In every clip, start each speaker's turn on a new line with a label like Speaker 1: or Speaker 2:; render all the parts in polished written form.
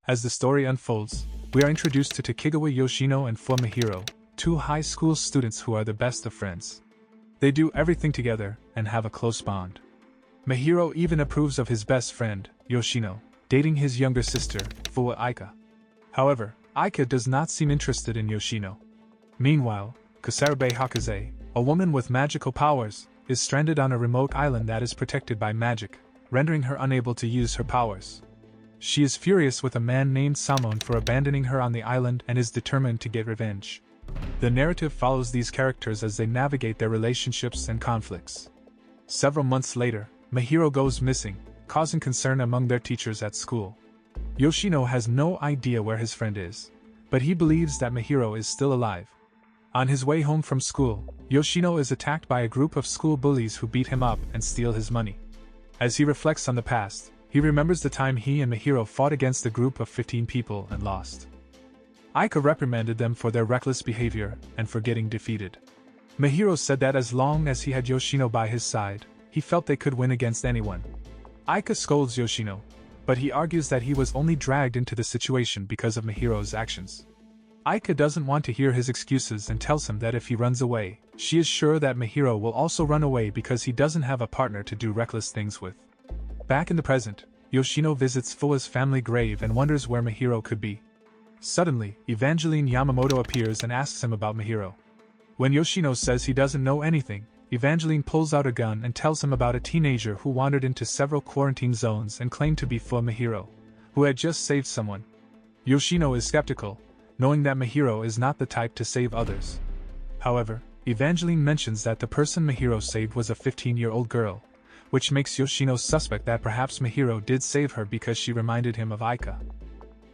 Speaker 1: As the story unfolds, we are introduced to Takegawa Yoshino and Mahiro, two high school students who are the best of friends. They do everything together and have a close bond. Mahiro even approves of his best friend, Yoshino, dating his younger sister, Aika. However, Aika does not seem interested in Yoshino. Meanwhile, Kusarabe Hakaze, a woman with magical powers, is stranded on a remote island that is protected by magic, rendering her unable to use her powers. She is furious with a man named Samon for abandoning her on the island and is determined to get revenge. The narrative follows these characters as they navigate their relationships and conflicts. Several months later, Mahiro goes missing, causing concern among their teachers at school. Yoshino has no idea where his friend is, but he believes that Mahiro is still alive. On his way home from school, Yoshino is attacked by a group of school bullies who beat him up and steal his money. As he reflects on the past, he remembers the time he and Mahiro fought against a group of 15 people and lost. Aika reprimanded them for their reckless behavior and for getting defeated. Mahiro said that as long as he had Yoshino by his side, he felt they could win against anyone. Aika scolds Yoshino, but he argues that he was only dragged into the situation because of Mahiro's actions. Aika doesn't want to hear his excuses and tells him that if he runs away, she is sure that Mahiro will also run away because he doesn't have a partner to do reckless things with. Back in the present, Yoshino visits Fua's family grave and wonders where Mahiro could be. Suddenly, Evangeline Yamamoto appears and asks him about Mahiro. When Yoshino says he doesn't know anything, Evangeline pulls out a gun and tells him about a teenager who wandered into several quarantine zones and claimed to be Fua Mahiro, who had just saved someone. Yoshino is skeptical, knowing that Mahiro is not the type to save others. However, Evangeline mentions that the person Mahiro saved was a 15-year-old girl, which makes Yoshino suspect that perhaps Mahiro did save her because she reminded him of Aika.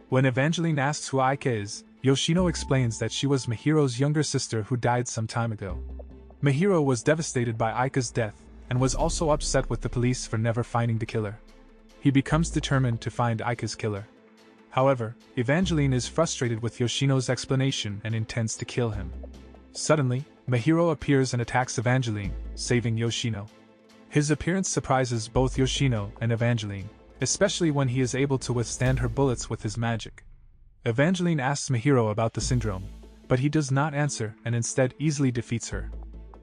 Speaker 1: When Evangeline asks who Aika is, Yoshino explains that she was Mahiro's younger sister who died some time ago. Mahiro was devastated by Aika's death, and was also upset with the police for never finding the killer. He becomes determined to find Aika's killer. However, Evangeline is frustrated with Yoshino's explanation and intends to kill him. Suddenly, Mahiro appears and attacks Evangeline, saving Yoshino. His appearance surprises both Yoshino and Evangeline, especially when he is able to withstand her bullets with his magic. Evangeline asks Mahiro about the syndrome, but he does not answer and instead easily defeats her.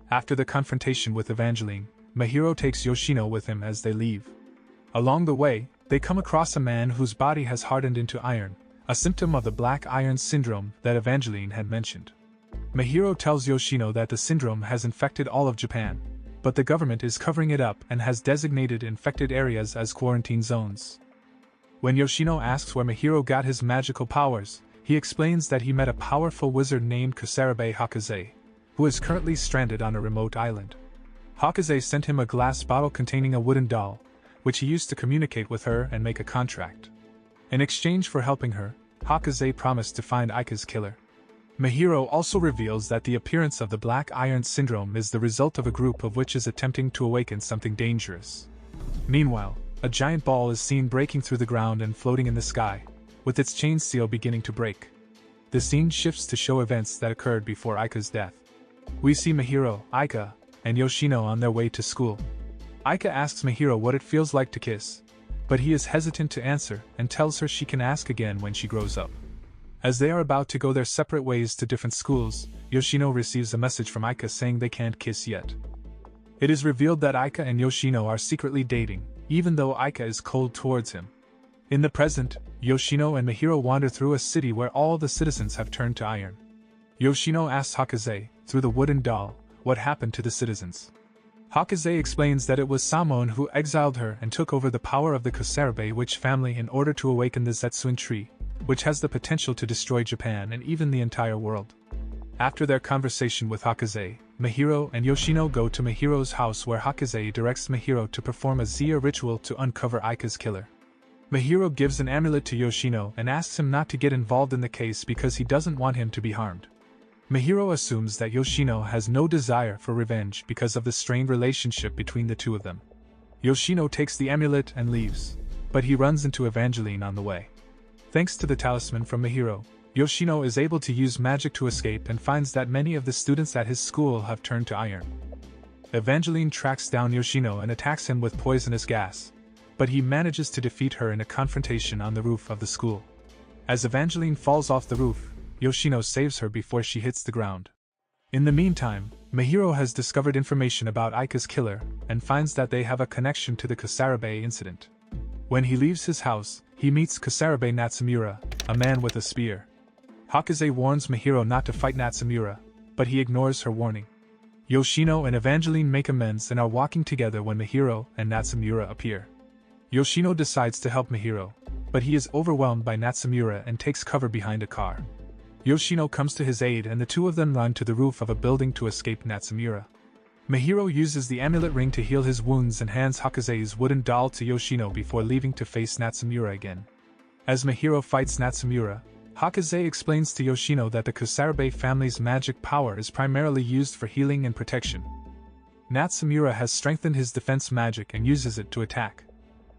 Speaker 1: After the confrontation with Evangeline, Mahiro takes Yoshino with him as they leave. Along the way, they come across a man whose body has hardened into iron, a symptom of the black iron syndrome that Evangeline had mentioned. Mahiro tells Yoshino that the syndrome has infected all of Japan, but the government is covering it up and has designated infected areas as quarantine zones. When Yoshino asks where Mahiro got his magical powers, he explains that he met a powerful wizard named Kusarabe Hakaze, who is currently stranded on a remote island. Hakaze sent him a glass bottle containing a wooden doll, which he used to communicate with her and make a contract. In exchange for helping her, Hakaze promised to find Aika's killer. Mahiro also reveals that the appearance of the Black Iron Syndrome is the result of a group of witches attempting to awaken something dangerous. Meanwhile, a giant ball is seen breaking through the ground and floating in the sky, with its chain seal beginning to break. The scene shifts to show events that occurred before Aika's death. We see Mahiro, Aika, and Yoshino on their way to school. Aika asks Mahiro what it feels like to kiss, but he is hesitant to answer and tells her she can ask again when she grows up. As they are about to go their separate ways to different schools, Yoshino receives a message from Aika saying they can't kiss yet. It is revealed that Aika and Yoshino are secretly dating, even though Aika is cold towards him. In the present, Yoshino and Mahiro wander through a city where all the citizens have turned to iron. Yoshino asks Hakaze, through the wooden doll, what happened to the citizens. Hakaze explains that it was Samon who exiled her and took over the power of the Kusarabe witch family in order to awaken the Zetsuen tree, which has the potential to destroy Japan and even the entire world. After their conversation with Hakaze, Mahiro and Yoshino go to Mahiro's house where Hakaze directs Mahiro to perform a Zia ritual to uncover Aika's killer. Mahiro gives an amulet to Yoshino and asks him not to get involved in the case because he doesn't want him to be harmed. Mahiro assumes that Yoshino has no desire for revenge because of the strained relationship between the two of them. Yoshino takes the amulet and leaves, but he runs into Evangeline on the way. Thanks to the talisman from Mahiro, Yoshino is able to use magic to escape and finds that many of the students at his school have turned to iron. Evangeline tracks down Yoshino and attacks him with poisonous gas, but he manages to defeat her in a confrontation on the roof of the school. As Evangeline falls off the roof, Yoshino saves her before she hits the ground. In the meantime, Mahiro has discovered information about Aika's killer and finds that they have a connection to the Kasarabe incident. When he leaves his house, he meets Kasarabe Natsumura, a man with a spear. Hakaze warns Mahiro not to fight Natsumura, but he ignores her warning. Yoshino and Evangeline make amends and are walking together when Mahiro and Natsumura appear. Yoshino decides to help Mahiro, but he is overwhelmed by Natsumura and takes cover behind a car. Yoshino comes to his aid and the two of them run to the roof of a building to escape Natsumura. Mahiro uses the amulet ring to heal his wounds and hands Hakaze's wooden doll to Yoshino before leaving to face Natsumura again. As Mahiro fights Natsumura, Hakaze explains to Yoshino that the Kasarabe family's magic power is primarily used for healing and protection. Natsumura has strengthened his defense magic and uses it to attack.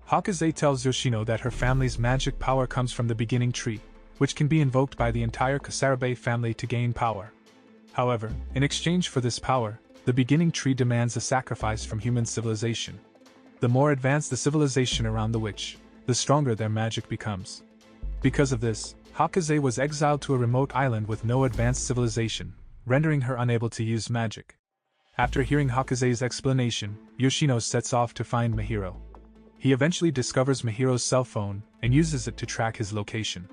Speaker 1: Hakaze tells Yoshino that her family's magic power comes from the beginning tree, which can be invoked by the entire Kasarabe family to gain power. However, in exchange for this power, the beginning tree demands a sacrifice from human civilization. The more advanced the civilization around the witch, the stronger their magic becomes. Because of this, Hakaze was exiled to a remote island with no advanced civilization, rendering her unable to use magic. After hearing Hakaze's explanation, Yoshino sets off to find Mahiro. He eventually discovers Mahiro's cell phone and uses it to track his location.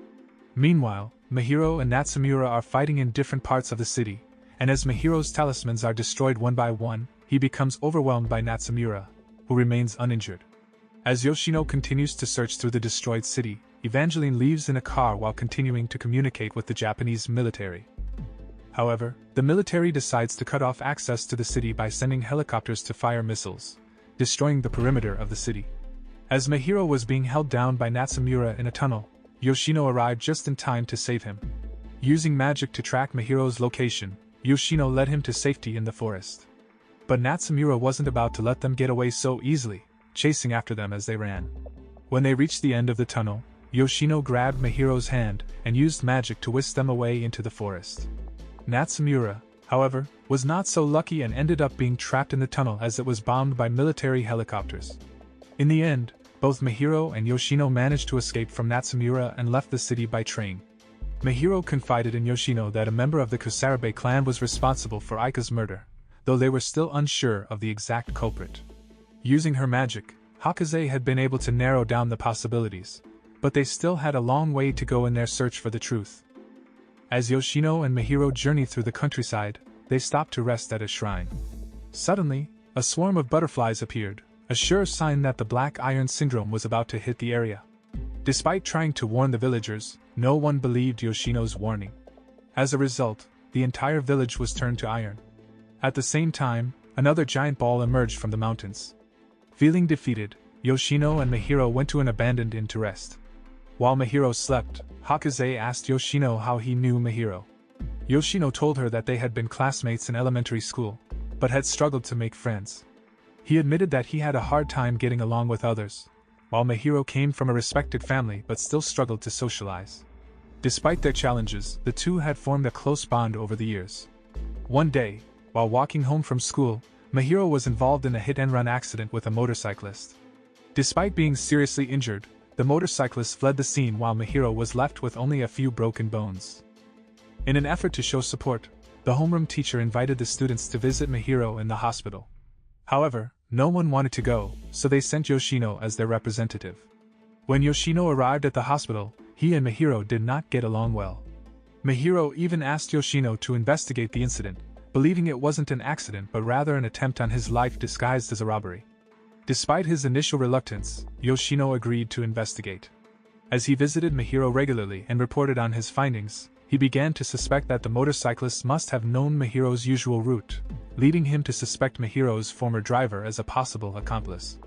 Speaker 1: Meanwhile, Mahiro and Natsumura are fighting in different parts of the city, and as Mahiro's talismans are destroyed one by one, he becomes overwhelmed by Natsumura, who remains uninjured. As Yoshino continues to search through the destroyed city, Evangeline leaves in a car while continuing to communicate with the Japanese military. However, the military decides to cut off access to the city by sending helicopters to fire missiles, destroying the perimeter of the city. As Mahiro was being held down by Natsumura in a tunnel, Yoshino arrived just in time to save him. Using magic to track Mahiro's location, Yoshino led him to safety in the forest. But Natsumura wasn't about to let them get away so easily, chasing after them as they ran. When they reached the end of the tunnel, Yoshino grabbed Mahiro's hand and used magic to whisk them away into the forest. Natsumura, however, was not so lucky and ended up being trapped in the tunnel as it was bombed by military helicopters. In the end, both Mahiro and Yoshino managed to escape from Natsumura and left the city by train. Mahiro confided in Yoshino that a member of the Kasarabe clan was responsible for Aika's murder, though they were still unsure of the exact culprit. Using her magic, Hakaze had been able to narrow down the possibilities, but they still had a long way to go in their search for the truth. As Yoshino and Mahiro journeyed through the countryside, they stopped to rest at a shrine. Suddenly, a swarm of butterflies appeared, a sure sign that the Black Iron Syndrome was about to hit the area. Despite trying to warn the villagers, no one believed Yoshino's warning. As a result, the entire village was turned to iron. At the same time, another giant ball emerged from the mountains. Feeling defeated, Yoshino and Mahiro went to an abandoned inn to rest. While Mahiro slept, Hakaze asked Yoshino how he knew Mahiro. Yoshino told her that they had been classmates in elementary school, but had struggled to make friends. He admitted that he had a hard time getting along with others, while Mahiro came from a respected family but still struggled to socialize. Despite their challenges, the two had formed a close bond over the years. One day, while walking home from school, Mahiro was involved in a hit-and-run accident with a motorcyclist. Despite being seriously injured, the motorcyclist fled the scene while Mahiro was left with only a few broken bones. In an effort to show support, the homeroom teacher invited the students to visit Mahiro in the hospital. However, no one wanted to go, so they sent Yoshino as their representative. When Yoshino arrived at the hospital, he and Mahiro did not get along well. Mahiro even asked Yoshino to investigate the incident, believing it wasn't an accident but rather an attempt on his life disguised as a robbery. Despite his initial reluctance, Yoshino agreed to investigate. As he visited Mahiro regularly and reported on his findings, he began to suspect that the motorcyclist must have known Mahiro's usual route, leading him to suspect Mahiro's former driver as a possible accomplice.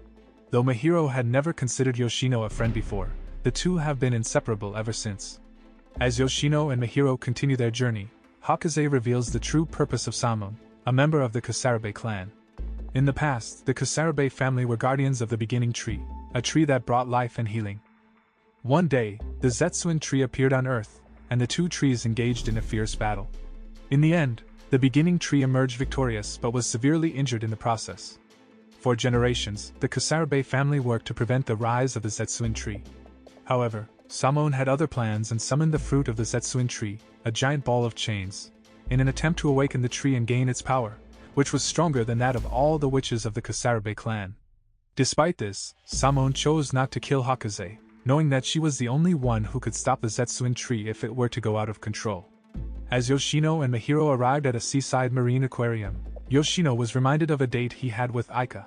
Speaker 1: Though Mahiro had never considered Yoshino a friend before, the two have been inseparable ever since. As Yoshino and Mahiro continue their journey, Hakaze reveals the true purpose of Samon, a member of the Kasarabe clan. In the past, the Kasarabe family were guardians of the beginning tree, a tree that brought life and healing. One day, the Zetsuen tree appeared on Earth, and the two trees engaged in a fierce battle. In the end, the beginning tree emerged victorious but was severely injured in the process. For generations, the Kasarabe family worked to prevent the rise of the Zetsuen tree. However, Samon had other plans and summoned the fruit of the Zetsuen tree, a giant ball of chains, in an attempt to awaken the tree and gain its power, which was stronger than that of all the witches of the Kasarabe clan. Despite this, Samon chose not to kill Hakaze, knowing that she was the only one who could stop the Zetsuen tree if it were to go out of control. As Yoshino and Mahiro arrived at a seaside marine aquarium, Yoshino was reminded of a date he had with Aika.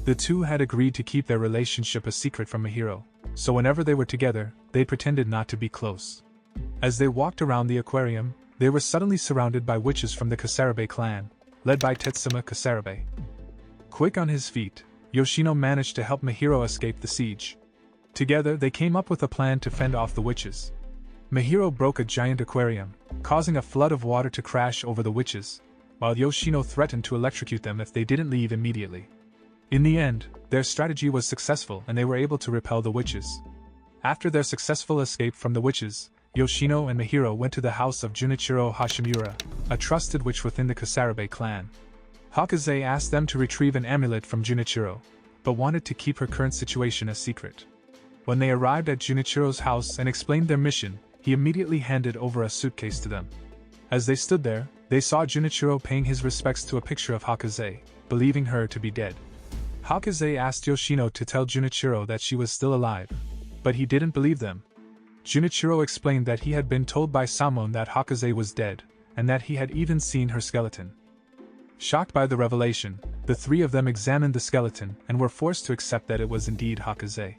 Speaker 1: The two had agreed to keep their relationship a secret from Mahiro, so whenever they were together, they pretended not to be close. As they walked around the aquarium, they were suddenly surrounded by witches from the Kasarabe clan, led by Tetsuma Kasarabe. Quick on his feet, Yoshino managed to help Mahiro escape the siege. Together they came up with a plan to fend off the witches. Mahiro broke a giant aquarium, causing a flood of water to crash over the witches, while Yoshino threatened to electrocute them if they didn't leave immediately. In the end, their strategy was successful and they were able to repel the witches. After their successful escape from the witches, Yoshino and Mahiro went to the house of Junichiro Hashimura, a trusted witch within the Kasarabe clan. Hakaze asked them to retrieve an amulet from Junichiro, but wanted to keep her current situation a secret. When they arrived at Junichiro's house and explained their mission, he immediately handed over a suitcase to them. As they stood there, they saw Junichiro paying his respects to a picture of Hakaze, believing her to be dead. Hakaze asked Yoshino to tell Junichiro that she was still alive, but he didn't believe them. Junichiro explained that he had been told by Samon that Hakaze was dead, and that he had even seen her skeleton. Shocked by the revelation, the three of them examined the skeleton and were forced to accept that it was indeed Hakaze.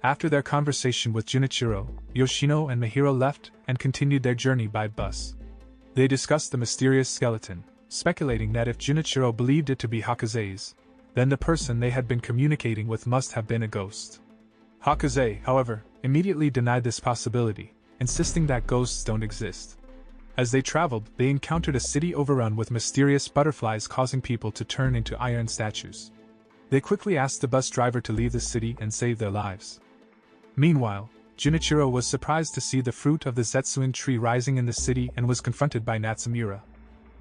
Speaker 1: After their conversation with Junichiro, Yoshino and Mahiro left and continued their journey by bus. They discussed the mysterious skeleton, speculating that if Junichiro believed it to be Hakaze's, then the person they had been communicating with must have been a ghost. Hakaze, however, immediately denied this possibility, insisting that ghosts don't exist. As they traveled, they encountered a city overrun with mysterious butterflies causing people to turn into iron statues. They quickly asked the bus driver to leave the city and save their lives. Meanwhile, Junichiro was surprised to see the fruit of the Zetsuen tree rising in the city and was confronted by Natsumura.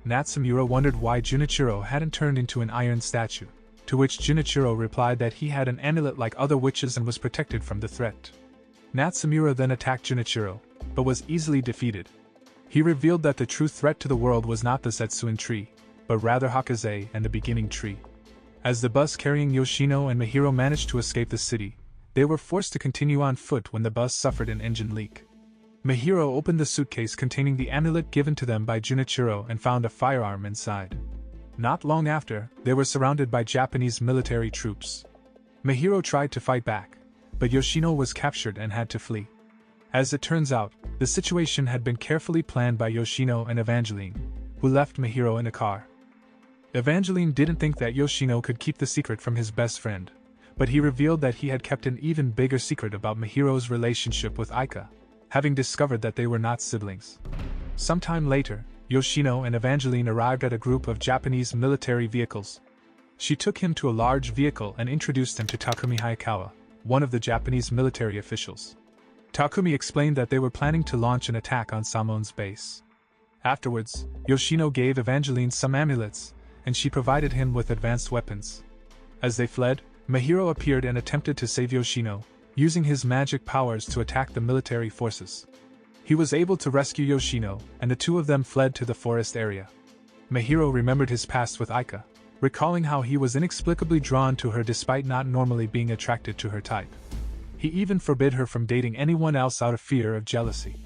Speaker 1: Natsumura wondered why Junichiro hadn't turned into an iron statue, to which Junichiro replied that he had an amulet like other witches and was protected from the threat. Natsumura then attacked Junichiro, but was easily defeated. He revealed that the true threat to the world was not the Zetsuen tree, but rather Hakaze and the beginning tree. As the bus carrying Yoshino and Mahiro managed to escape the city, they were forced to continue on foot when the bus suffered an engine leak. Mahiro opened the suitcase containing the amulet given to them by Junichiro and found a firearm inside. Not long after, they were surrounded by Japanese military troops. Mahiro tried to fight back, but Yoshino was captured and had to flee. As it turns out, the situation had been carefully planned by Yoshino and Evangeline, who left Mahiro in a car. Evangeline didn't think that Yoshino could keep the secret from his best friend, but he revealed that he had kept an even bigger secret about Mahiro's relationship with Aika, having discovered that they were not siblings. Sometime later, Yoshino and Evangeline arrived at a group of Japanese military vehicles. She took him to a large vehicle and introduced him to Takumi Hayakawa, one of the Japanese military officials. Takumi explained that they were planning to launch an attack on Samon's base. Afterwards, Yoshino gave Evangeline some amulets, and she provided him with advanced weapons. As they fled, Mahiro appeared and attempted to save Yoshino, using his magic powers to attack the military forces. He was able to rescue Yoshino, and the two of them fled to the forest area. Mahiro remembered his past with Aika, recalling how he was inexplicably drawn to her despite not normally being attracted to her type. He even forbid her from dating anyone else out of fear of jealousy.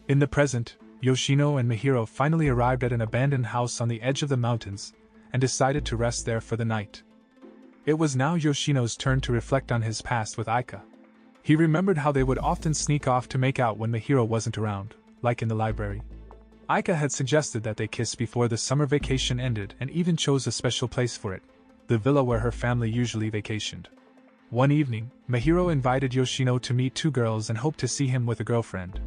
Speaker 1: In the present, Yoshino and Mahiro finally arrived at an abandoned house on the edge of the mountains, and decided to rest there for the night. It was now Yoshino's turn to reflect on his past with Aika. He remembered how they would often sneak off to make out when Mahiro wasn't around, like in the library. Aika had suggested that they kiss before the summer vacation ended and even chose a special place for it, the villa where her family usually vacationed. One evening, Mahiro invited Yoshino to meet two girls and hoped to see him with a girlfriend.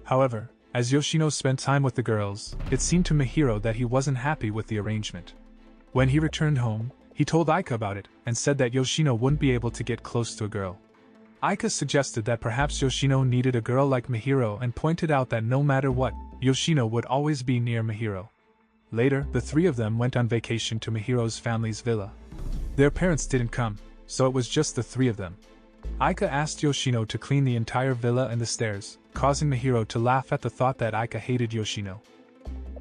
Speaker 1: However, as Yoshino spent time with the girls, it seemed to Mahiro that he wasn't happy with the arrangement. When he returned home, he told Aika about it and said that Yoshino wouldn't be able to get close to a girl. Aika suggested that perhaps Yoshino needed a girl like Mahiro and pointed out that no matter what, Yoshino would always be near Mahiro. Later, the three of them went on vacation to Mahiro's family's villa. Their parents didn't come, so it was just the three of them. Aika asked Yoshino to clean the entire villa and the stairs, causing Mahiro to laugh at the thought that Aika hated Yoshino.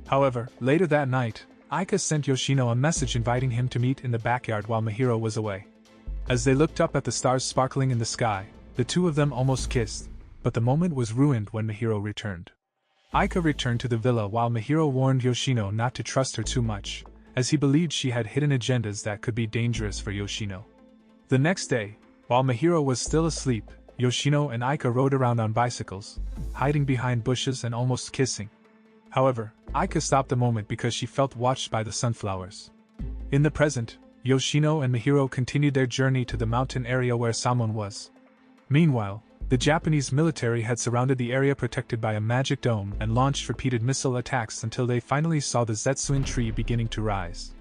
Speaker 1: However, later that night, Aika sent Yoshino a message inviting him to meet in the backyard while Mahiro was away. As they looked up at the stars sparkling in the sky, the two of them almost kissed, but the moment was ruined when Mahiro returned. Aika returned to the villa while Mahiro warned Yoshino not to trust her too much, as he believed she had hidden agendas that could be dangerous for Yoshino. The next day, while Mahiro was still asleep, Yoshino and Aika rode around on bicycles, hiding behind bushes and almost kissing. However, Aika stopped a moment because she felt watched by the sunflowers. In the present, Yoshino and Mahiro continued their journey to the mountain area where Samon was. Meanwhile, the Japanese military had surrounded the area protected by a magic dome and launched repeated missile attacks until they finally saw the Zetsuen tree beginning to rise.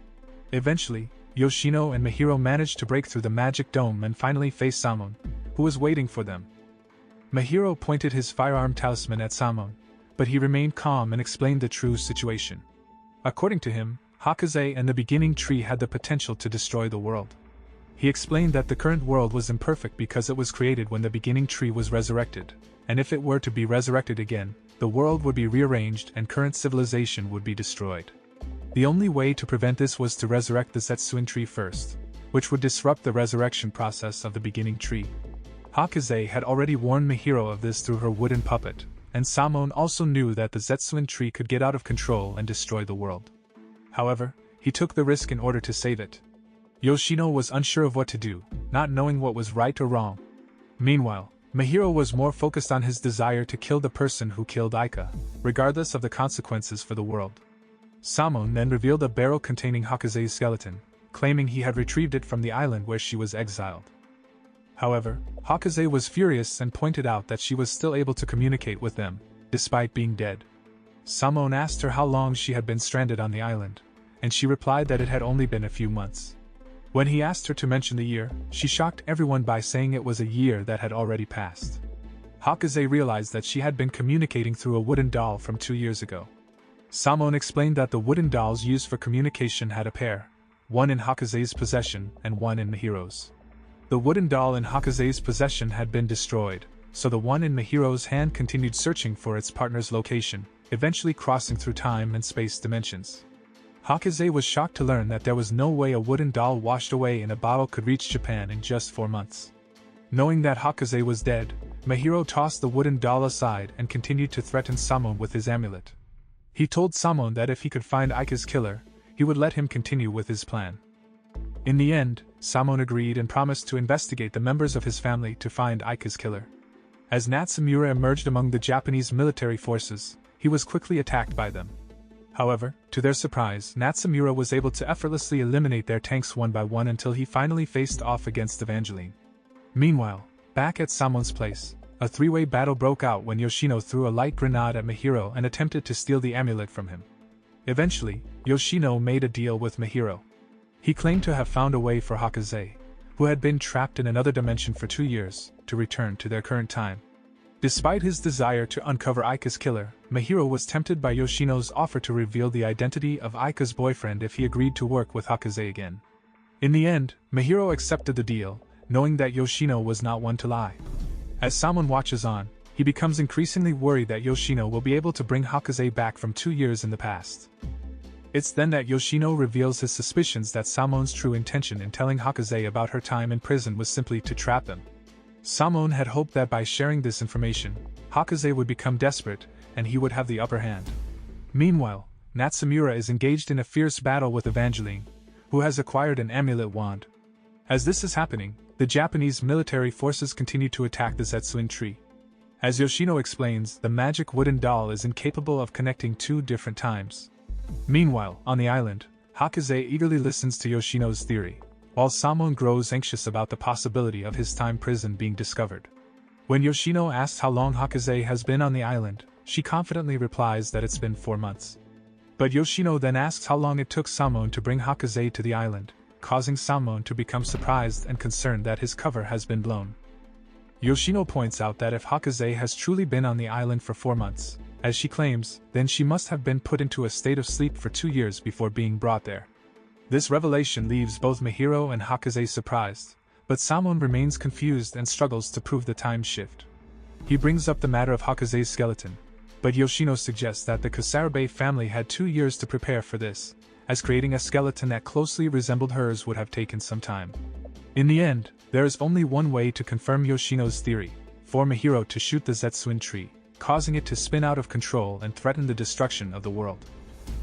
Speaker 1: Eventually, Yoshino and Mahiro managed to break through the magic dome and finally face Samon, who was waiting for them. Mahiro pointed his firearm talisman at Samon, but he remained calm and explained the true situation. According to him, Hakaze and the beginning tree had the potential to destroy the world. He explained that the current world was imperfect because it was created when the beginning tree was resurrected, and if it were to be resurrected again, the world would be rearranged and current civilization would be destroyed. The only way to prevent this was to resurrect the Zetsuen tree first, which would disrupt the resurrection process of the beginning tree. Hakaze had already warned Mahiro of this through her wooden puppet, and Samon also knew that the Zetsuen tree could get out of control and destroy the world. However, he took the risk in order to save it. Yoshino was unsure of what to do, not knowing what was right or wrong. Meanwhile, Mahiro was more focused on his desire to kill the person who killed Aika, regardless of the consequences for the world. Samon then revealed a barrel containing Hakaze's skeleton, claiming he had retrieved it from the island where she was exiled. However, Hakaze was furious and pointed out that she was still able to communicate with them, despite being dead. Samon asked her how long she had been stranded on the island, and she replied that it had only been a few months. When he asked her to mention the year, she shocked everyone by saying it was a year that had already passed. Hakaze realized that she had been communicating through a wooden doll from 2 years ago. Samon explained that the wooden dolls used for communication had a pair, one in Hakaze's possession and one in Mahiro's. The wooden doll in Hakaze's possession had been destroyed, so the one in Mahiro's hand continued searching for its partner's location, eventually crossing through time and space dimensions. Hakaze was shocked to learn that there was no way a wooden doll washed away in a bottle could reach Japan in just 4 months. Knowing that Hakaze was dead, Mahiro tossed the wooden doll aside and continued to threaten Samon with his amulet. He told Samon that if he could find Aika's killer, he would let him continue with his plan. In the end, Samon agreed and promised to investigate the members of his family to find Aika's killer. As Natsumura emerged among the Japanese military forces, he was quickly attacked by them. However, to their surprise, Natsumura was able to effortlessly eliminate their tanks one by one until he finally faced off against Evangeline. Meanwhile, back at Samon's place, a three-way battle broke out when Yoshino threw a light grenade at Mahiro and attempted to steal the amulet from him. Eventually, Yoshino made a deal with Mahiro. He claimed to have found a way for Hakaze, who had been trapped in another dimension for 2 years, to return to their current time. Despite his desire to uncover Aika's killer, Mahiro was tempted by Yoshino's offer to reveal the identity of Aika's boyfriend if he agreed to work with Hakaze again. In the end, Mahiro accepted the deal, knowing that Yoshino was not one to lie. As Samon watches on, he becomes increasingly worried that Yoshino will be able to bring Hakaze back from 2 years in the past. It's then that Yoshino reveals his suspicions that Samon's true intention in telling Hakaze about her time in prison was simply to trap them. Samon had hoped that by sharing this information, Hakaze would become desperate, and he would have the upper hand. Meanwhile, Natsumura is engaged in a fierce battle with Evangeline, who has acquired an amulet wand. As this is happening, the Japanese military forces continue to attack the Zetsuen tree. As Yoshino explains, the magic wooden doll is incapable of connecting 2 different times. Meanwhile, on the island, Hakaze eagerly listens to Yoshino's theory, while Samon grows anxious about the possibility of his time prison being discovered. When Yoshino asks how long Hakaze has been on the island, she confidently replies that it's been 4 months. But Yoshino then asks how long it took Samon to bring Hakaze to the island, causing Samon to become surprised and concerned that his cover has been blown. Yoshino points out that if Hakaze has truly been on the island for 4 months, as she claims, then she must have been put into a state of sleep for 2 years before being brought there. This revelation leaves both Mahiro and Hakaze surprised, But Samon remains confused and struggles to prove the time shift. He brings up the matter of Hakaze's skeleton, but Yoshino suggests that the Kusarabe family had 2 years to prepare for this, as creating a skeleton that closely resembled hers would have taken some time. In the end, there is only one way to confirm Yoshino's theory: for Mahiro to shoot the Zetsuen tree, causing it to spin out of control and threaten the destruction of the world.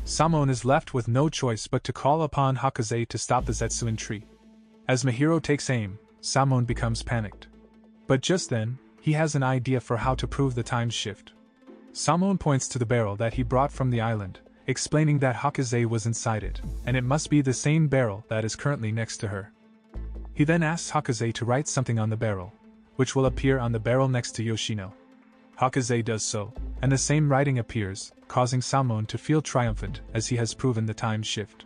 Speaker 1: Samon is left with no choice but to call upon Hakaze to stop the Zetsuen tree. As Mahiro takes aim, Samon becomes panicked. But just then, he has an idea for how to prove the time shift. Samon points to the barrel that he brought from the island, explaining that Hakaze was inside it, and it must be the same barrel that is currently next to her. He then asks Hakaze to write something on the barrel, which will appear on the barrel next to Yoshino. Hakaze does so, and the same writing appears, causing Samon to feel triumphant as he has proven the time shift.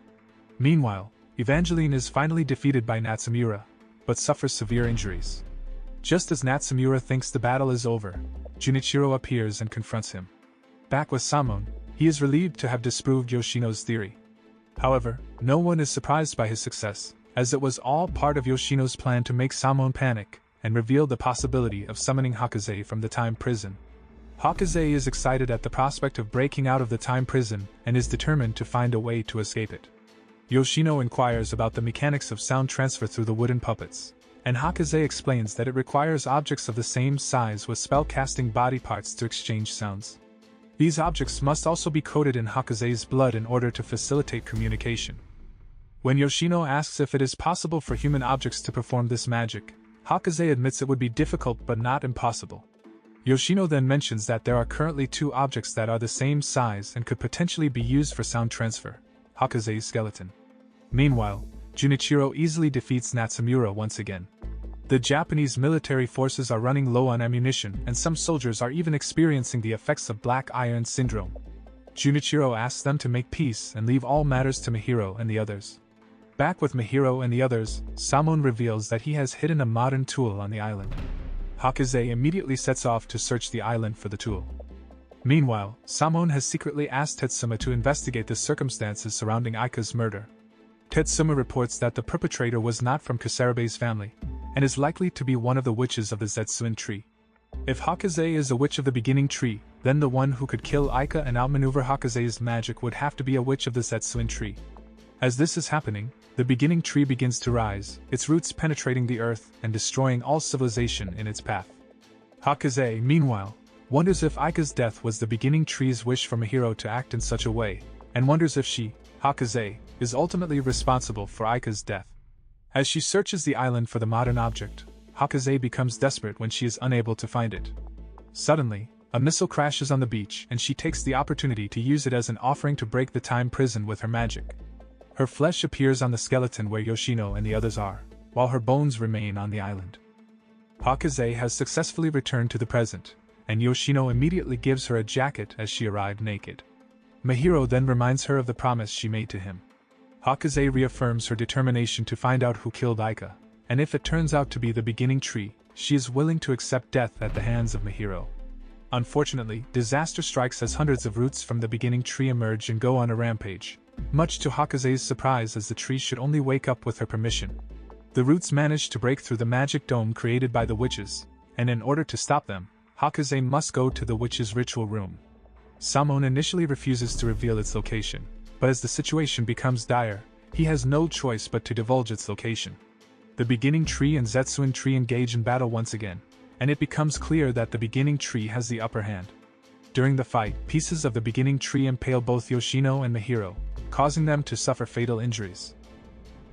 Speaker 1: Meanwhile, Evangeline is finally defeated by Natsumura, but suffers severe injuries. Just as Natsumura thinks the battle is over, Junichiro appears and confronts him. Back with Samon, he is relieved to have disproved Yoshino's theory. However, no one is surprised by his success, as it was all part of Yoshino's plan to make Samon panic and reveal the possibility of summoning Hakaze from the time prison. Hakaze is excited at the prospect of breaking out of the time prison and is determined to find a way to escape it. Yoshino inquires about the mechanics of sound transfer through the wooden puppets, and Hakaze explains that it requires objects of the same size with spell-casting body parts to exchange sounds. These objects must also be coated in Hakaze's blood in order to facilitate communication. When Yoshino asks if it is possible for human objects to perform this magic, Hakaze admits it would be difficult but not impossible. Yoshino then mentions that there are currently 2 objects that are the same size and could potentially be used for sound transfer: Hakaze's skeleton. Meanwhile, Junichiro easily defeats Natsumura once again. The Japanese military forces are running low on ammunition, and some soldiers are even experiencing the effects of Black Iron Syndrome. Junichiro asks them to make peace and leave all matters to Mahiro and the others. Back with Mahiro and the others, Samon reveals that he has hidden a modern tool on the island. Hakaze immediately sets off to search the island for the tool. Meanwhile, Samon has secretly asked Tetsuma to investigate the circumstances surrounding Aika's murder. Tetsuma reports that the perpetrator was not from Kusarabe's family, and is likely to be one of the witches of the Zetsuen tree. If Hakaze is a witch of the beginning tree, then the one who could kill Aika and outmaneuver Hakaze's magic would have to be a witch of the Zetsuen tree. As this is happening, the beginning tree begins to rise, its roots penetrating the earth and destroying all civilization in its path. Hakaze, meanwhile, wonders if Aika's death was the beginning tree's wish for Mahiro to act in such a way, and wonders if she, Hakaze, is ultimately responsible for Aika's death. As she searches the island for the modern object, Hakaze becomes desperate when she is unable to find it. Suddenly, a missile crashes on the beach and she takes the opportunity to use it as an offering to break the time prison with her magic. Her flesh appears on the skeleton where Yoshino and the others are, while her bones remain on the island. Hakaze has successfully returned to the present, and Yoshino immediately gives her a jacket as she arrived naked. Mahiro then reminds her of the promise she made to him. Hakaze reaffirms her determination to find out who killed Aika, and if it turns out to be the beginning tree, she is willing to accept death at the hands of Mahiro. Unfortunately, disaster strikes as hundreds of roots from the beginning tree emerge and go on a rampage, much to Hakaze's surprise, as the tree should only wake up with her permission. The roots manage to break through the magic dome created by the witches, and in order to stop them, Hakaze must go to the witch's ritual room. Samon initially refuses to reveal its location, but as the situation becomes dire, he has no choice but to divulge its location. The beginning tree and Zetsuen tree engage in battle once again, and it becomes clear that the beginning tree has the upper hand. During the fight, pieces of the beginning tree impale both Yoshino and Mahiro, causing them to suffer fatal injuries.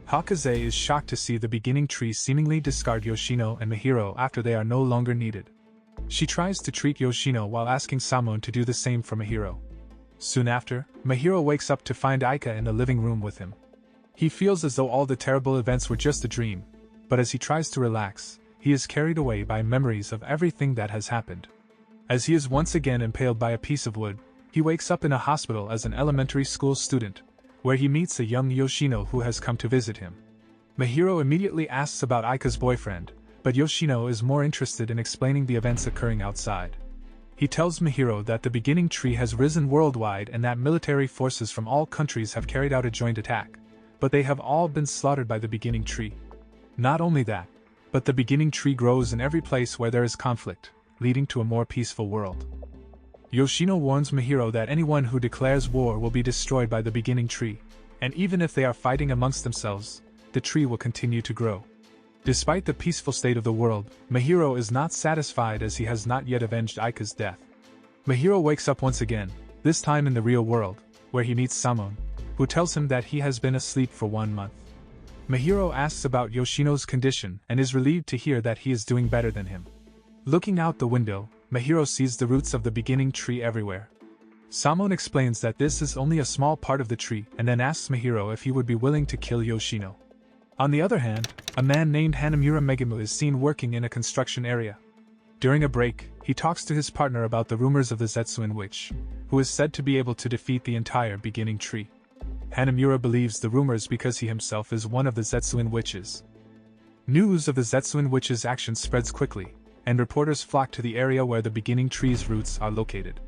Speaker 1: Hakaze is shocked to see the beginning tree seemingly discard Yoshino and Mahiro after they are no longer needed. She tries to treat Yoshino while asking Samon to do the same for Mahiro. Soon after, Mahiro wakes up to find Aika in the living room with him. He feels as though all the terrible events were just a dream, but as he tries to relax, he is carried away by memories of everything that has happened. As he is once again impaled by a piece of wood, he wakes up in a hospital as an elementary school student, where he meets a young Yoshino who has come to visit him. Mahiro immediately asks about Aika's boyfriend, but Yoshino is more interested in explaining the events occurring outside. He tells Mahiro that the beginning tree has risen worldwide and that military forces from all countries have carried out a joint attack, but they have all been slaughtered by the beginning tree. Not only that, But the beginning tree grows in every place where there is conflict, leading to a more peaceful world. Yoshino warns Mahiro that anyone who declares war will be destroyed by the beginning tree, and even if they are fighting amongst themselves, the tree will continue to grow. Despite the peaceful state of the world, Mahiro is not satisfied as he has not yet avenged Aika's death. Mahiro wakes up once again, this time in the real world, where he meets Samon, who tells him that he has been asleep for 1 month. Mahiro asks about Yoshino's condition and is relieved to hear that he is doing better than him. Looking out the window, Mahiro sees the roots of the beginning tree everywhere. Samon explains that this is only a small part of the tree and then asks Mahiro if he would be willing to kill Yoshino. On the other hand, a man named Hanamura Megumi is seen working in a construction area. During a break, he talks to his partner about the rumors of the Zetsuen witch, who is said to be able to defeat the entire beginning tree. Hanamura believes the rumors because he himself is one of the Zetsuen witches. News of the Zetsuen witch's actions spreads quickly, and reporters flock to the area where the beginning tree's roots are located.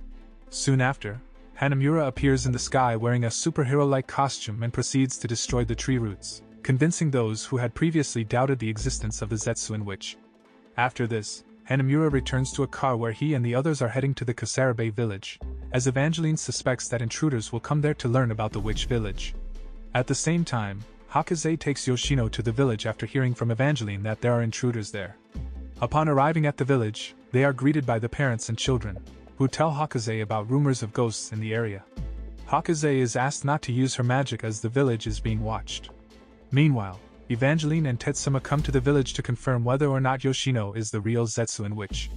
Speaker 1: Soon after, Hanamura appears in the sky wearing a superhero-like costume and proceeds to destroy the tree roots, convincing those who had previously doubted the existence of the Zetsuen witch. After this, Hanamura returns to a car where he and the others are heading to the Kasarabe village, as Evangeline suspects that intruders will come there to learn about the witch village. At the same time, Hakaze takes Yoshino to the village after hearing from Evangeline that there are intruders there. Upon arriving at the village, they are greeted by the parents and children, who tell Hakaze about rumors of ghosts in the area. Hakaze is asked not to use her magic as the village is being watched. Meanwhile, Evangeline and Tetsuma come to the village to confirm whether or not Yoshino is the real Zetsuen witch.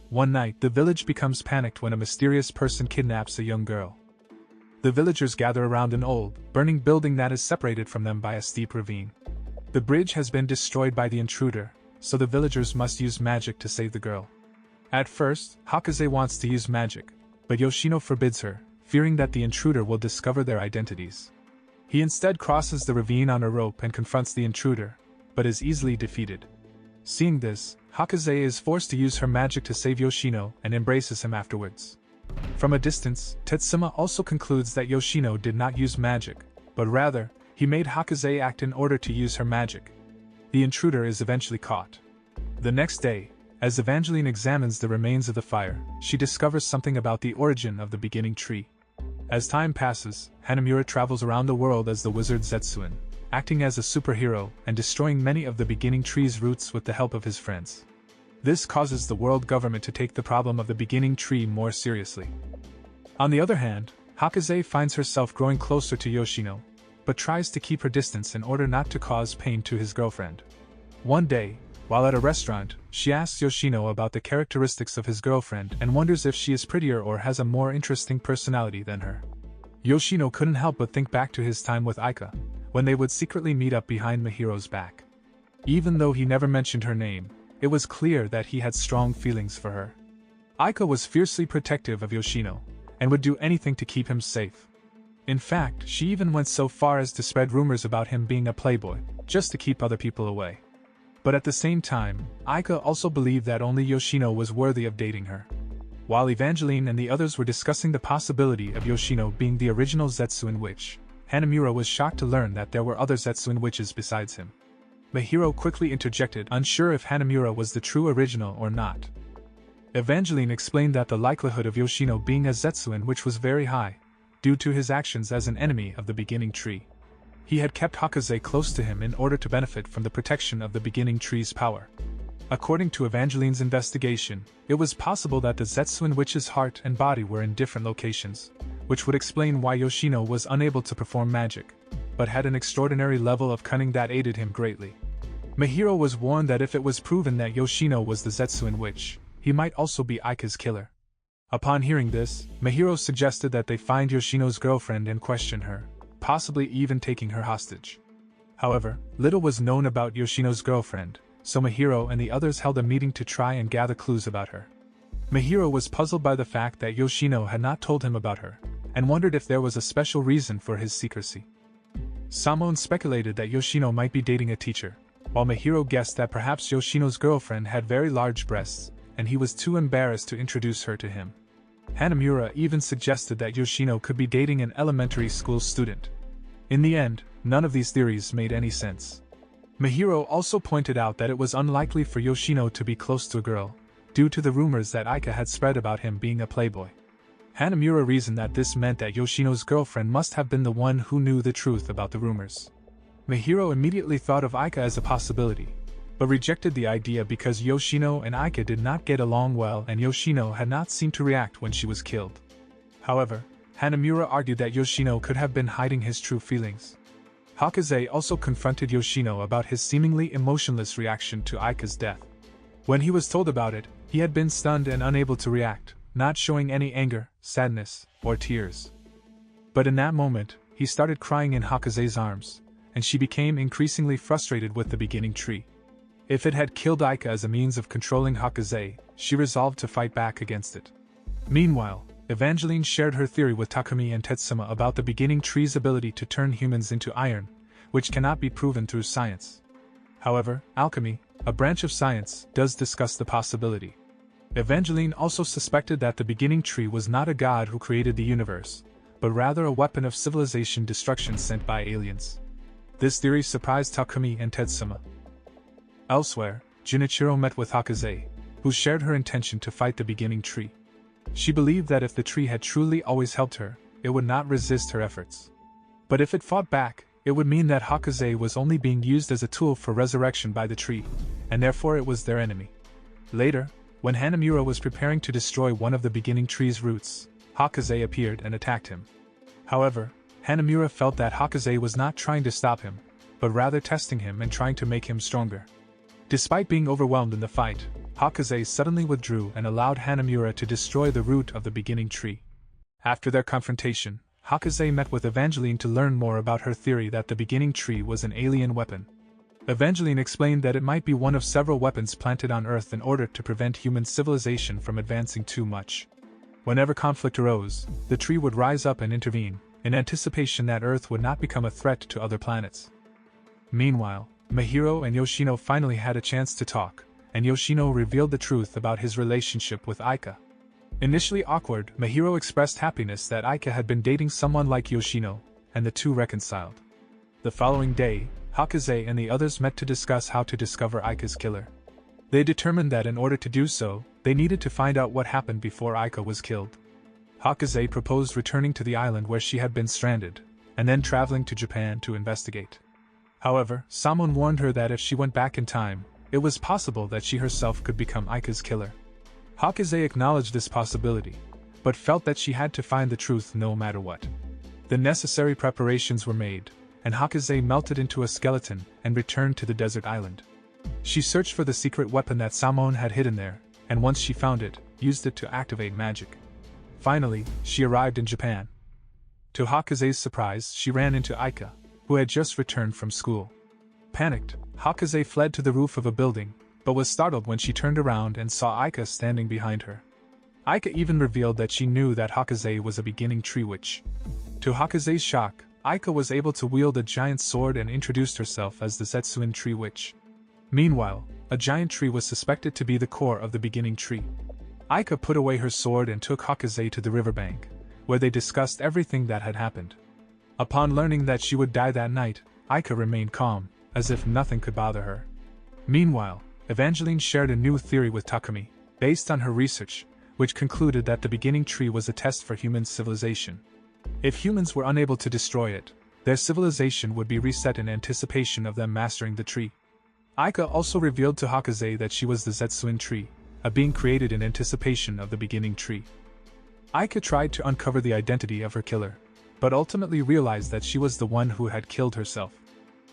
Speaker 1: One night, the village becomes panicked when a mysterious person kidnaps a young girl. The villagers gather around an old, burning building that is separated from them by a steep ravine. The bridge has been destroyed by the intruder, so the villagers must use magic to save the girl. At first, Hakaze wants to use magic, but Yoshino forbids her, fearing that the intruder will discover their identities. He instead crosses the ravine on a rope and confronts the intruder, but is easily defeated. Seeing this, Hakaze is forced to use her magic to save Yoshino and embraces him afterwards. From a distance, Tetsuma also concludes that Yoshino did not use magic, but rather, he made Hakaze act in order to use her magic. The intruder is eventually caught. The next day, as Evangeline examines the remains of the fire, she discovers something about the origin of the beginning tree. As time passes, Hanamura travels around the world as the wizard Zetsuen, acting as a superhero and destroying many of the beginning tree's roots with the help of his friends. This causes the world government to take the problem of the beginning tree more seriously. On the other hand, Hakaze finds herself growing closer to Yoshino, but tries to keep her distance in order not to cause pain to his girlfriend. One day, while at a restaurant, she asks Yoshino about the characteristics of his girlfriend and wonders if she is prettier or has a more interesting personality than her. Yoshino couldn't help but think back to his time with Aika, when they would secretly meet up behind Mahiro's back. Even though he never mentioned her name, it was clear that he had strong feelings for her. Aika was fiercely protective of Yoshino, and would do anything to keep him safe. In fact, she even went so far as to spread rumors about him being a playboy, just to keep other people away. But at the same time, Aika also believed that only Yoshino was worthy of dating her. While Evangeline and the others were discussing the possibility of Yoshino being the original Zetsuen witch, Hanamura was shocked to learn that there were other Zetsuen witches besides him. Mahiro quickly interjected, unsure if Hanamura was the true original or not. Evangeline explained that the likelihood of Yoshino being a Zetsuen witch was very high, due to his actions as an enemy of the beginning tree. He had kept Hakaze close to him in order to benefit from the protection of the beginning tree's power. According to Evangeline's investigation, it was possible that the Zetsuen witch's heart and body were in different locations, which would explain why Yoshino was unable to perform magic, but had an extraordinary level of cunning that aided him greatly. Mahiro was warned that if it was proven that Yoshino was the Zetsuen witch, he might also be Aika's killer. Upon hearing this, Mahiro suggested that they find Yoshino's girlfriend and question her, possibly even taking her hostage. However, little was known about Yoshino's girlfriend, so Mahiro and the others held a meeting to try and gather clues about her. Mahiro was puzzled by the fact that Yoshino had not told him about her, and wondered if there was a special reason for his secrecy. Samon speculated that Yoshino might be dating a teacher, while Mahiro guessed that perhaps Yoshino's girlfriend had very large breasts, and he was too embarrassed to introduce her to him. Hanamura even suggested that Yoshino could be dating an elementary school student. In the end, none of these theories made any sense. Mahiro also pointed out that it was unlikely for Yoshino to be close to a girl, due to the rumors that Aika had spread about him being a playboy. Hanamura reasoned that this meant that Yoshino's girlfriend must have been the one who knew the truth about the rumors. Mahiro immediately thought of Aika as a possibility, but rejected the idea because Yoshino and Aika did not get along well and Yoshino had not seemed to react when she was killed. However, Hanamura argued that Yoshino could have been hiding his true feelings. Hakaze also confronted Yoshino about his seemingly emotionless reaction to Aika's death. When he was told about it, he had been stunned and unable to react, not showing any anger, sadness, or tears. But in that moment, he started crying in Hakaze's arms, and she became increasingly frustrated with the beginning tree. If it had killed Aika as a means of controlling Hakaze, she resolved to fight back against it. Meanwhile, Evangeline shared her theory with Takumi and Tetsuma about the beginning tree's ability to turn humans into iron, which cannot be proven through science. However, alchemy, a branch of science, does discuss the possibility. Evangeline also suspected that the beginning tree was not a god who created the universe, but rather a weapon of civilization destruction sent by aliens. This theory surprised Takumi and Tetsuma. Elsewhere, Junichiro met with Hakaze, who shared her intention to fight the beginning tree. She believed that if the tree had truly always helped her, it would not resist her efforts. But if it fought back, it would mean that Hakaze was only being used as a tool for resurrection by the tree, and therefore it was their enemy. Later, when Hanamura was preparing to destroy one of the beginning tree's roots, Hakaze appeared and attacked him. However, Hanamura felt that Hakaze was not trying to stop him, but rather testing him and trying to make him stronger. Despite being overwhelmed in the fight, Hakaze suddenly withdrew and allowed Hanamura to destroy the root of the beginning tree. After their confrontation, Hakaze met with Evangeline to learn more about her theory that the beginning tree was an alien weapon. Evangeline explained that it might be one of several weapons planted on Earth in order to prevent human civilization from advancing too much. Whenever conflict arose, the tree would rise up and intervene, in anticipation that Earth would not become a threat to other planets. Meanwhile, Mahiro and Yoshino finally had a chance to talk, and Yoshino revealed the truth about his relationship with Aika. Initially awkward, Mahiro expressed happiness that Aika had been dating someone like Yoshino, and the two reconciled. The following day, Hakaze and the others met to discuss how to discover Aika's killer. They determined that in order to do so, they needed to find out what happened before Aika was killed. Hakaze proposed returning to the island where she had been stranded, and then traveling to Japan to investigate. However, someone warned her that if she went back in time, it was possible that she herself could become Aika's killer. Hakaze acknowledged this possibility, but felt that she had to find the truth no matter what. The necessary preparations were made, and Hakaze melted into a skeleton and returned to the desert island. She searched for the secret weapon that Samon had hidden there, and once she found it, used it to activate magic. Finally, she arrived in Japan. To Hakaze's surprise, she ran into Aika, who had just returned from school. Panicked, Hakaze fled to the roof of a building, but was startled when she turned around and saw Aika standing behind her. Aika even revealed that she knew that Hakaze was a beginning tree witch. To Hakaze's shock, Aika was able to wield a giant sword and introduced herself as the Zetsuen tree witch. Meanwhile, a giant tree was suspected to be the core of the beginning tree. Aika put away her sword and took Hakaze to the riverbank, where they discussed everything that had happened. Upon learning that she would die that night, Aika remained calm, as if nothing could bother her. Meanwhile, Evangeline shared a new theory with Takumi, based on her research, which concluded that the beginning tree was a test for human civilization. If humans were unable to destroy it, their civilization would be reset in anticipation of them mastering the tree. Aika also revealed to Hakaze that she was the Zetsuen tree, a being created in anticipation of the beginning tree. Aika tried to uncover the identity of her killer, but ultimately realized that she was the one who had killed herself.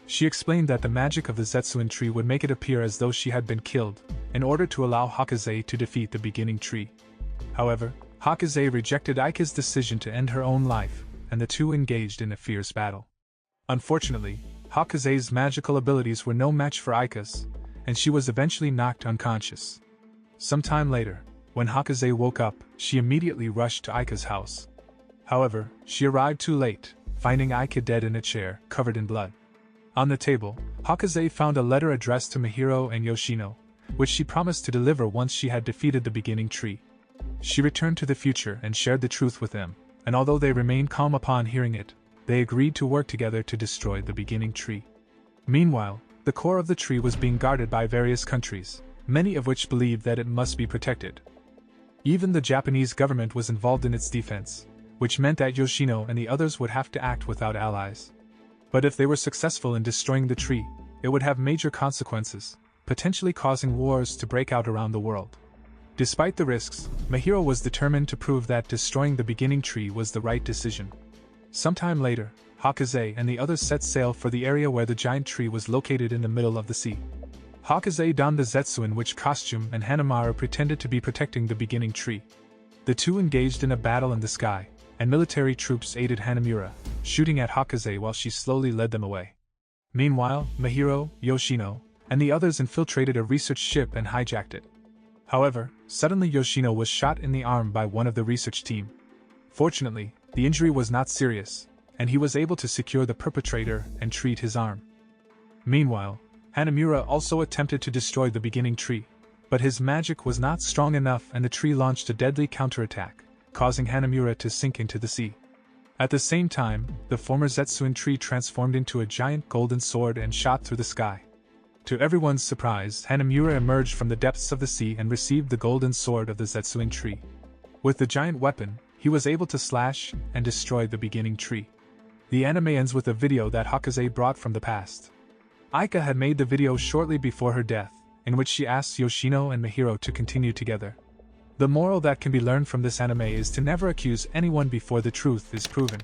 Speaker 1: She explained that the magic of the Zetsuen tree would make it appear as though she had been killed, in order to allow Hakaze to defeat the beginning tree. However, Hakaze rejected Aika's decision to end her own life, and the two engaged in a fierce battle. Unfortunately, Hakaze's magical abilities were no match for Aika's, and she was eventually knocked unconscious. Some time later, when Hakaze woke up, she immediately rushed to Aika's house. However, she arrived too late, finding Aika dead in a chair, covered in blood. On the table, Hakaze found a letter addressed to Mahiro and Yoshino, which she promised to deliver once she had defeated the beginning tree. She returned to the future and shared the truth with them, and although they remained calm upon hearing it, they agreed to work together to destroy the beginning tree. Meanwhile, The core of the tree was being guarded by various countries, many of which believed that it must be protected. Even the Japanese government was involved in its defense, which meant that Yoshino and the others would have to act without allies. But if they were successful in destroying the tree, it would have major consequences, potentially causing wars to break out around the world. Despite the risks, Mahiro was determined to prove that destroying the beginning tree was the right decision. Sometime later, Hakaze and the others set sail for the area where the giant tree was located in the middle of the sea. Hakaze donned the Zetsuen witch costume and Hanamaru pretended to be protecting the beginning tree. The two engaged in a battle in the sky, and military troops aided Hanamura, shooting at Hakaze while she slowly led them away. Meanwhile, Mahiro, Yoshino, and the others infiltrated a research ship and hijacked it. However, suddenly Yoshino was shot in the arm by one of the research team. Fortunately, the injury was not serious, and he was able to secure the perpetrator and treat his arm. Meanwhile, Hanamura also attempted to destroy the beginning tree, but his magic was not strong enough and the tree launched a deadly counterattack, causing Hanamura to sink into the sea. At the same time, the former Zetsuen tree transformed into a giant golden sword and shot through the sky. To everyone's surprise, Hanamura emerged from the depths of the sea and received the golden sword of the Zetsuen tree. With the giant weapon, he was able to slash and destroy the beginning tree. The anime ends with a video that Hakaze brought from the past. Aika had made the video shortly before her death, in which she asks Yoshino and Mahiro to continue together. The moral that can be learned from this anime is to never accuse anyone before the truth is proven.